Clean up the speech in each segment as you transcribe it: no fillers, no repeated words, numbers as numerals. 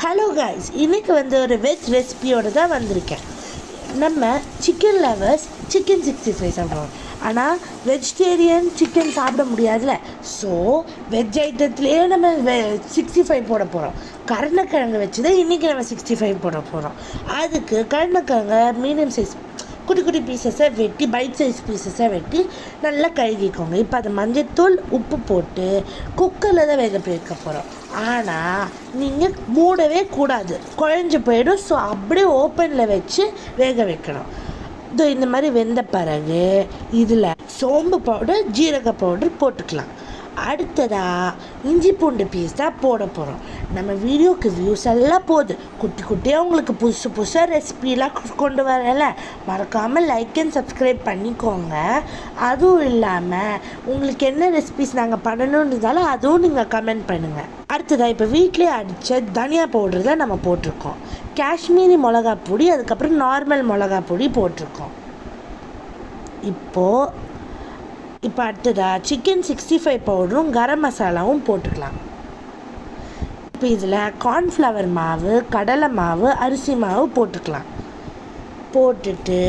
Hello guys, இன்றைக்கி ஒரு veg ரெசிபியோடு தான் வந்திருக்கேன். நம்ம சிக்கன் லவர்ஸ் சிக்கன் 65 சாப்பிடுவோம். ஆனால் வெஜிடேரியன் சிக்கன் சாப்பிட முடியாதுல்ல. ஸோ வெஜ் ஐட்டத்துலேயே நம்ம 65 போட போகிறோம். கருணக்கிழங்கு வச்சு தான் இன்றைக்கி நம்ம 65 போட போகிறோம். அதுக்கு கருணக்கிழங்கை மீடியம் சைஸ் குட்டி குட்டி பீசஸை வெட்டி பைட் சைஸ் பீசஸை வெட்டி நல்லா கழுகிக்கோங்க. இப்போ அது மஞ்சத்தூள் உப்பு போட்டு குக்கரில் தான் வேக வைக்க போகிறோம். ஆனால் நீங்கள் மூடவே கூடாது, குழஞ்சி போயிடும். ஸோ அப்படியே ஓப்பனில் வச்சு வேக வைக்கணும். இந்த மாதிரி வெந்த பிறகு இதில் சோம்பு பவுடர் ஜீரக பவுடர் போட்டுக்கலாம். அடுத்ததாக இஞ்சி பூண்டு பீஸ் தான் போட போகிறோம். நம்ம வீடியோக்கு வியூஸ் எல்லாம் போகுது, குட்டி குட்டியாக உங்களுக்கு புதுசாக ரெசிபிலாம் கொண்டு வரல. மறக்காமல் லைக் அண்ட் சப்ஸ்கிரைப் பண்ணிக்கோங்க. அதுவும் இல்லாமல் உங்களுக்கு என்ன ரெசிபிஸ் நாங்கள் பண்ணணுன்றதாலும் அதுவும் நீங்கள் கமெண்ட் பண்ணுங்கள். அடுத்ததாக இப்போ வீட்டிலே அடித்த தனியா பவுடர் தான் நம்ம போட்டிருக்கோம். காஷ்மீரி மிளகா பொடி, அதுக்கப்புறம் நார்மல் மிளகா பொடி போட்டிருக்கோம். இப்போ அடுத்ததாக சிக்கன் 65 பவுடரும் கரம் மசாலாவும் போட்டுக்கலாம். இப்போ இதில் கார்ன்ஃப்ளவர் மாவு, கடலை மாவு, அரிசி மாவு போட்டுக்கலாம். போட்டுட்டு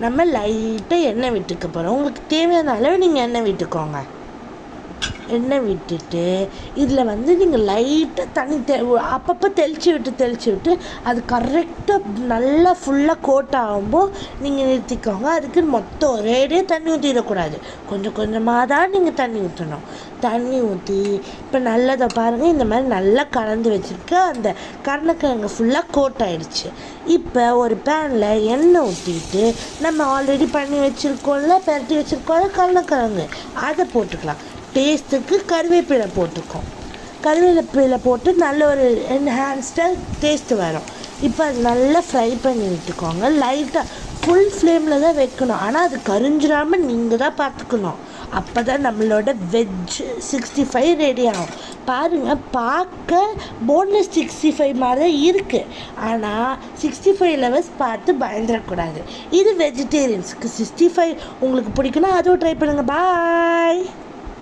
நம்ம லைட்டாக எண்ணெய் விட்டுக்க போகிறோம். உங்களுக்கு தேவையான அளவு நீங்கள் எண்ணெய் விட்டுக்கோங்க. எண்ணெய் விட்டுட்டு இதில் நீங்கள் லைட்டாக தண்ணி அப்பப்போ தெளித்து விட்டு அது கரெக்டாக நல்லா ஃபுல்லாக கோட் ஆகும்போது நீங்கள் நிறுத்திக்கோங்க. அதுக்கு மொத்தம் ஒரேடியாக தண்ணி ஊற்றிடக்கூடாது, கொஞ்சம் கொஞ்சமாக தான் நீங்கள் தண்ணி ஊற்றணும். தண்ணி ஊற்றி இப்போ நல்லதை பாருங்கள், இந்த மாதிரி நல்லா கலந்து வச்சுருக்க அந்த கருணக்கிழங்கு ஃபுல்லாக கோட் ஆகிடுச்சு. இப்போ ஒரு பேனில் எண்ணெய் ஊற்றிட்டு நம்ம ஆல்ரெடி பண்ணி வச்சுருக்கோம்ல, பரட்டி வச்சுருக்கோம்ல கருணக்கிழங்கு, அதை போட்டுக்கலாம். டேஸ்ட்டுக்கு கருவேப்பிலை போட்டுக்கோம். கருவேப்பிலை போட்டு நல்ல ஒரு என்ஹான்ஸ்டாக டேஸ்ட்டு வரும். இப்போ அது நல்லா ஃப்ரை பண்ணி விட்டுக்கோங்க. லைட்டாக ஃபுல் ஃப்ளேமில் தான் வைக்கணும். ஆனால் அது கரிஞ்சிடாமல் நீங்கள் தான் பார்த்துக்கணும். அப்போ தான் நம்மளோட வெஜ் 65 ரெடி ஆகும். பாருங்கள், பார்க்க போன்லெஸ் 65 மாதிரி தான் இருக்குது. ஆனால் 65 லெவல்ஸ் பார்த்து பயந்துடக்கூடாது. இது வெஜிடேரியன்ஸுக்கு 65 உங்களுக்கு பிடிக்குன்னா அதுவும் ட்ரை பண்ணுங்கள். பாய்.